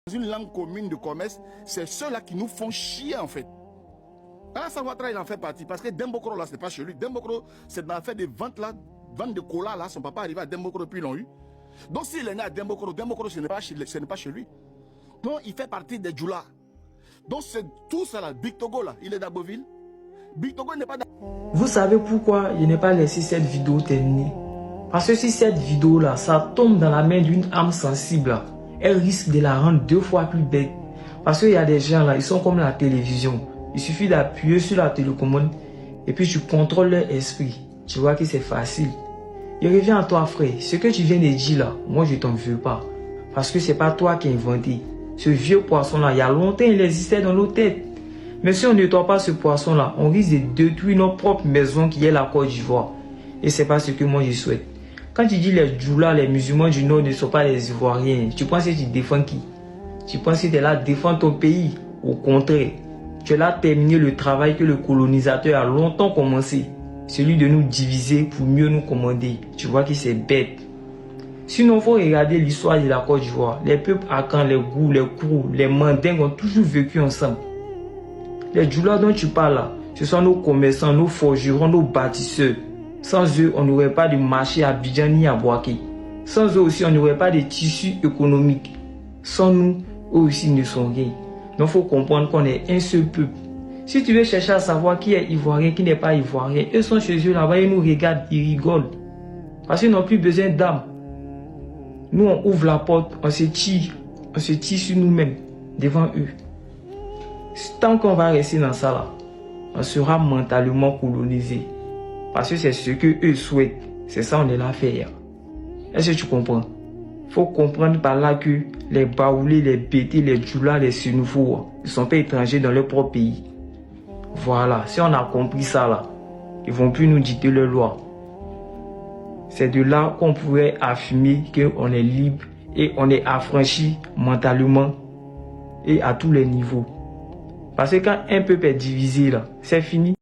Dans une langue commune de commerce, c'est ceux-là qui nous font chier en fait. Alassane Ouattara, il en fait partie parce que Dembokro là, c'est pas chez lui. Dembokro, c'est dans l'affaire des ventes là, vente de cola là, son papa arrivé à Dembokro puis ils l'ont eu. Donc s'il est né à Dembokro, Dembokro ce n'est pas chez lui. Donc il fait partie des Djoula. Donc c'est tout ça là, Big Togo là, il est d'Agboville. Big Togo n'est pas d'Agboville. Vous savez pourquoi je n'ai pas laissé cette vidéo terminer? Parce que si cette vidéo là, ça tombe dans la main d'une âme sensible là, elle risque de la rendre 2 fois plus bête. Parce qu'il y a des gens là, ils sont comme la télévision. Il suffit d'appuyer sur la télécommande et puis tu contrôles leur esprit. Tu vois que c'est facile. Je reviens à toi frère, ce que tu viens de dire là, moi je t'en veux pas. Parce que c'est pas toi qui as inventé. Ce vieux poisson là, il y a longtemps il existait dans nos têtes. Mais si on ne nettoie pas ce poisson là, on risque de détruire nos propres maisons qui est la Côte d'Ivoire. Et c'est pas ce que moi je souhaite. Quand tu dis les Djoula, les musulmans du Nord ne sont pas les Ivoiriens, tu penses que tu défends qui? Tu penses que tu es là défendre ton pays? Au contraire, tu es là terminer le travail que le colonisateur a longtemps commencé. Celui de nous diviser pour mieux nous commander. Tu vois que c'est bête. Sinon, il faut regarder l'histoire de la Côte d'Ivoire. Les peuples Akan, les Gou, les Kourou, les Mandingues ont toujours vécu ensemble. Les Djoula dont tu parles là, ce sont nos commerçants, nos forgerons, nos bâtisseurs. Sans eux, on n'aurait pas de marché à Abidjan ni à Bouaké. Sans eux aussi, on n'aurait pas de tissu économique. Sans nous, eux aussi ne sont rien. Donc il faut comprendre qu'on est un seul peuple. Si tu veux chercher à savoir qui est ivoirien, qui n'est pas ivoirien, eux sont chez eux là-bas, ils nous regardent, ils rigolent. Parce qu'ils n'ont plus besoin d'âme. Nous, on ouvre la porte, on se tire sur nous-mêmes, devant eux. Tant qu'on va rester dans ça là, on sera mentalement colonisé. Parce que c'est ce que eux souhaitent. C'est ça on est là à faire. Est-ce que tu comprends? Faut comprendre par là que les Baoulés, les Bétés, les Djoula, les Sénoufos, ils ne sont pas étrangers dans leur propre pays. Voilà, si on a compris ça là, ils ne vont plus nous dicter leurs lois. C'est de là qu'on pourrait affirmer qu'on est libre et on est affranchi mentalement et à tous les niveaux. Parce que quand un peuple est divisé là, c'est fini.